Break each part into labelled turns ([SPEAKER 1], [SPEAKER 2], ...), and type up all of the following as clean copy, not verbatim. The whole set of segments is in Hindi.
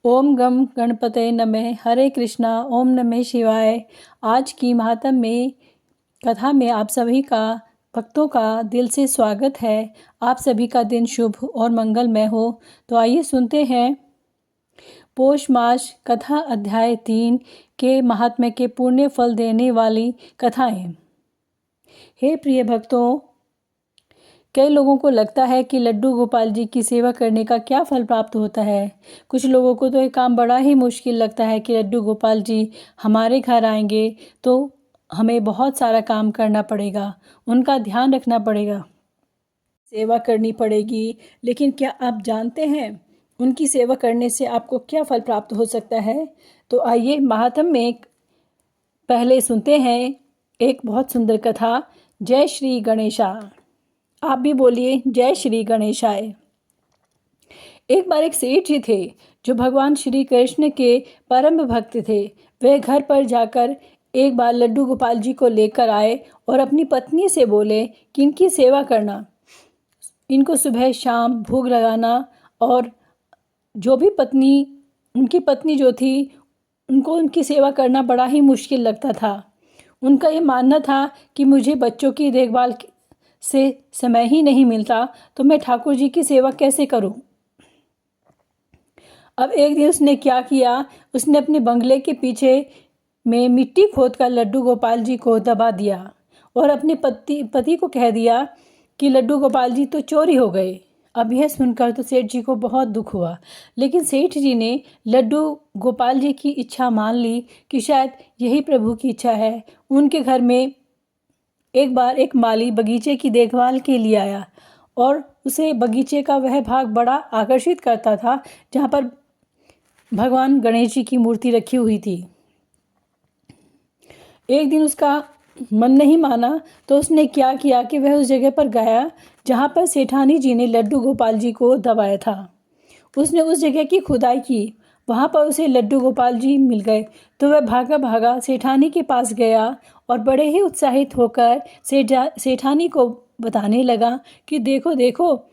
[SPEAKER 1] ओम गम गणपतये नमः। हरे कृष्णा। ओम नमः शिवाय। आज की महात्म में कथा में आप सभी का भक्तों का दिल से स्वागत है। आप सभी का दिन शुभ और मंगलमय हो। तो आइए सुनते हैं पौष मास कथा अध्याय 3 के महात्म्य के पुण्य फल देने वाली कथाएं। हे प्रिय भक्तों, कई लोगों को लगता है कि लड्डू गोपाल जी की सेवा करने का क्या फल प्राप्त होता है। कुछ लोगों को तो ये काम बड़ा ही मुश्किल लगता है कि लड्डू गोपाल जी हमारे घर आएंगे तो हमें बहुत सारा काम करना पड़ेगा, उनका ध्यान रखना पड़ेगा, सेवा करनी पड़ेगी। लेकिन क्या आप जानते हैं उनकी सेवा करने से आपको क्या फल प्राप्त हो सकता है? तो आइए महात्म में पहले सुनते हैं एक बहुत सुंदर कथा। जय श्री गणेशा। आप भी बोलिए जय श्री गणेशाय। एक बार एक सेठ जी थे जो भगवान श्री कृष्ण के परम भक्त थे। वे घर पर जाकर एक बार लड्डू गोपाल जी को लेकर आए और अपनी पत्नी से बोले कि इनकी सेवा करना, इनको सुबह शाम भोग लगाना। और जो भी उनकी पत्नी जो थी, उनको उनकी सेवा करना बड़ा ही मुश्किल लगता था। उनका ये मानना था कि मुझे बच्चों की देखभाल से समय ही नहीं मिलता तो मैं ठाकुर जी की सेवा कैसे करूं। अब एक दिन उसने क्या किया, उसने अपने बंगले के पीछे में मिट्टी खोदकर लड्डू गोपाल जी को दबा दिया और अपने पति को कह दिया कि लड्डू गोपाल जी तो चोरी हो गए। अब यह सुनकर तो सेठ जी को बहुत दुख हुआ, लेकिन सेठ जी ने लड्डू गोपाल जी की इच्छा मान ली कि शायद यही प्रभु की इच्छा है। उनके घर में एक बार एक माली बगीचे की देखभाल के लिए आया और उसे बगीचे का वह भाग बड़ा आकर्षित करता था जहाँ पर भगवान गणेश जी की मूर्ति रखी हुई थी। एक दिन उसका मन नहीं माना तो उसने क्या किया कि वह उस जगह पर गया जहाँ पर सेठानी जी ने लड्डू गोपाल जी को दबाया था। उसने उस जगह की खुदाई की, वहाँ पर उसे लड्डू गोपाल जी मिल गए। तो वह भागा भागा सेठानी के पास गया और बड़े ही उत्साहित होकर सेठानी को बताने लगा कि देखो देखो,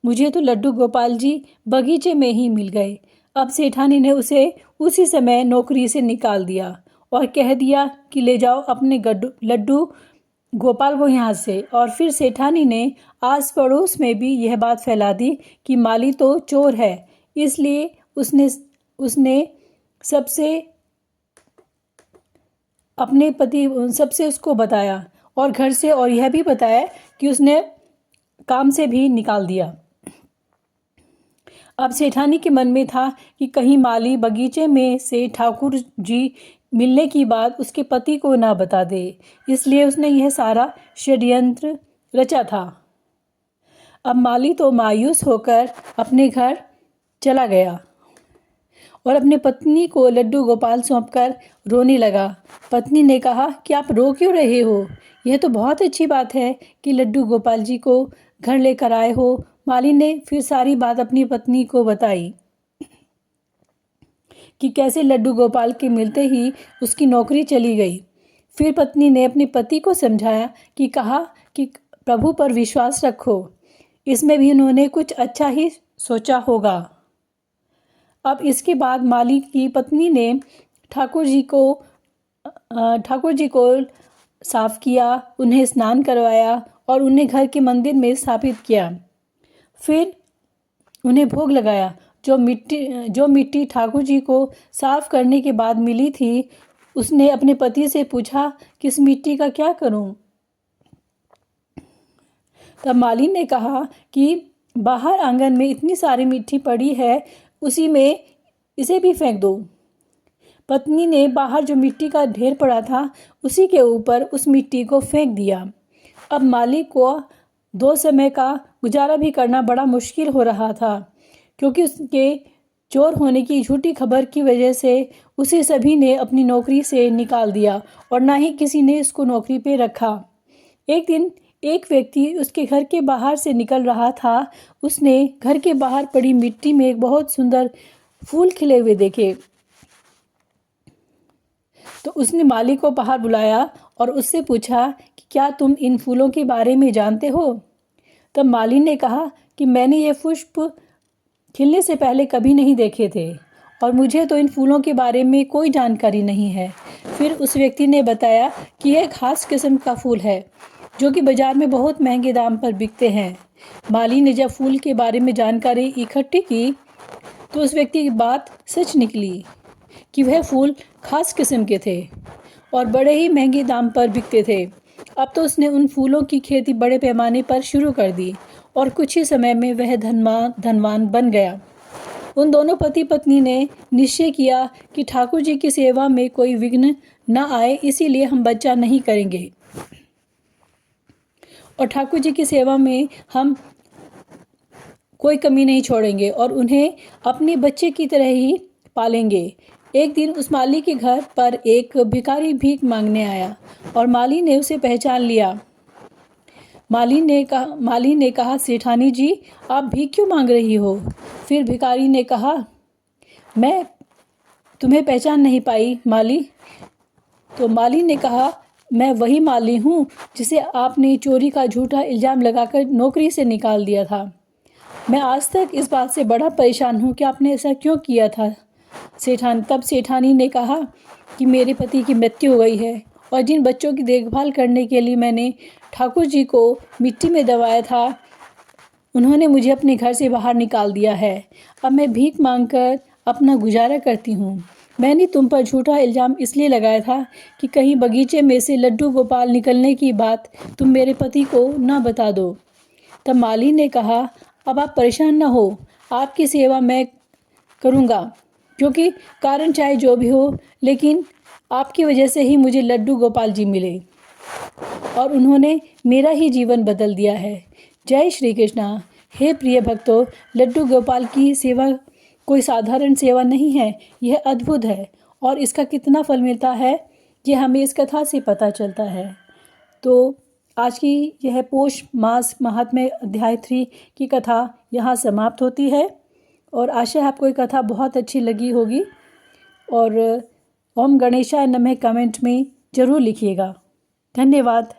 [SPEAKER 1] मुझे तो लड्डू गोपाल जी बगीचे में ही मिल गए। अब सेठानी ने उसे उसी समय नौकरी से निकाल दिया और कह दिया कि ले जाओ अपने लड्डू गोपाल को यहाँ से। और फिर सेठानी ने आस पड़ोस में भी यह बात फैला दी कि माली तो चोर है। इसलिए उसने सबसे उसको बताया और घर से, और यह भी बताया कि उसने काम से भी निकाल दिया। अब सेठानी के मन में था कि कहीं माली बगीचे में से ठाकुर जी मिलने की बात उसके पति को ना बता दे, इसलिए उसने यह सारा षड्यंत्र रचा था। अब माली तो मायूस होकर अपने घर चला गया और अपने पत्नी को लड्डू गोपाल सौंपकर रोने लगा। पत्नी ने कहा कि आप रो क्यों रहे हो? यह तो बहुत अच्छी बात है कि लड्डू गोपाल जी को घर लेकर आए हो। माली ने फिर सारी बात अपनी पत्नी को बताई कि कैसे लड्डू गोपाल के मिलते ही उसकी नौकरी चली गई। फिर पत्नी ने अपने पति को समझाया कि कहा कि प्रभु पर विश्वास रखो, इसमें भी उन्होंने कुछ अच्छा ही सोचा होगा। अब इसके बाद माली की पत्नी ने ठाकुर जी को साफ किया, उन्हें स्नान करवाया और उन्हें घर के मंदिर में स्थापित किया। फिर उन्हें भोग लगाया। जो मिट्टी ठाकुर जी को साफ करने के बाद मिली थी, उसने अपने पति से पूछा कि इस मिट्टी का क्या करूं? तब माली ने कहा कि बाहर आंगन में इतनी सारी मिट्टी पड़ी है, उसी में इसे भी फेंक दो। पत्नी ने बाहर जो मिट्टी का ढेर पड़ा था उसी के ऊपर उस मिट्टी को फेंक दिया। अब माली को 2 समय का गुजारा भी करना बड़ा मुश्किल हो रहा था, क्योंकि उसके चोर होने की झूठी खबर की वजह से उसे सभी ने अपनी नौकरी से निकाल दिया और ना ही किसी ने उसको नौकरी पे रखा। एक दिन एक व्यक्ति उसके घर के बाहर से निकल रहा था। उसने घर के बाहर पड़ी मिट्टी में एक बहुत सुंदर फूल खिले हुए देखे, तो उसने माली को बाहर बुलाया और उससे पूछा कि क्या तुम इन फूलों के बारे में जानते हो? तब माली ने कहा कि मैंने ये पुष्प खिलने से पहले कभी नहीं देखे थे और मुझे तो इन फूलों के बारे में कोई जानकारी नहीं है। फिर उस व्यक्ति ने बताया कि यह एक खास किस्म का फूल है जो कि बाज़ार में बहुत महंगे दाम पर बिकते हैं। माली ने जब फूल के बारे में जानकारी इकट्ठी की तो उस व्यक्ति की बात सच निकली कि वह फूल खास किस्म के थे और बड़े ही महंगे दाम पर बिकते थे। अब तो उसने उन फूलों की खेती बड़े पैमाने पर शुरू कर दी और कुछ ही समय में वह धनवान बन गया। उन दोनों पति पत्नी ने निश्चय किया कि ठाकुर जी की सेवा में कोई विघ्न न आए, इसीलिए हम बच्चा नहीं करेंगे और ठाकुर जी की सेवा में हम कोई कमी नहीं छोड़ेंगे और उन्हें अपने बच्चे की तरह ही पालेंगे। एक दिन उस माली के घर पर एक भिखारी भीख मांगने आया और माली ने उसे पहचान लिया। माली ने कहा, सेठानी जी, आप भीख क्यों मांग रही हो? फिर भिखारी ने कहा, मैं तुम्हें पहचान नहीं पाई माली। तो माली ने कहा, मैं वही माली हूँ जिसे आपने चोरी का झूठा इल्ज़ाम लगाकर नौकरी से निकाल दिया था। मैं आज तक इस बात से बड़ा परेशान हूँ कि आपने ऐसा क्यों किया था। तब सेठानी ने कहा कि मेरे पति की मृत्यु हो गई है और जिन बच्चों की देखभाल करने के लिए मैंने ठाकुर जी को मिट्टी में दबाया था, उन्होंने मुझे अपने घर से बाहर निकाल दिया है। अब मैं भीख मांगकर अपना गुजारा करती हूँ। मैंने तुम पर झूठा इल्ज़ाम इसलिए लगाया था कि कहीं बगीचे में से लड्डू गोपाल निकलने की बात तुम मेरे पति को ना बता दो। तब माली ने कहा, अब आप परेशान ना हो, आपकी सेवा मैं करूँगा, क्योंकि कारण चाहे जो भी हो, लेकिन आपकी वजह से ही मुझे लड्डू गोपाल जी मिले और उन्होंने मेरा ही जीवन बदल दिया है। जय श्री कृष्णा। हे प्रिय भक्तों, लड्डू गोपाल की सेवा कोई साधारण सेवा नहीं है, यह अद्भुत है और इसका कितना फल मिलता है ये हमें इस कथा से पता चलता है। तो आज की यह पौष मास महात्म्य अध्याय 3 की कथा यहाँ समाप्त होती है और आशा है आपको ये कथा बहुत अच्छी लगी होगी और ओम गणेशाय नमः कमेंट में ज़रूर लिखिएगा। धन्यवाद।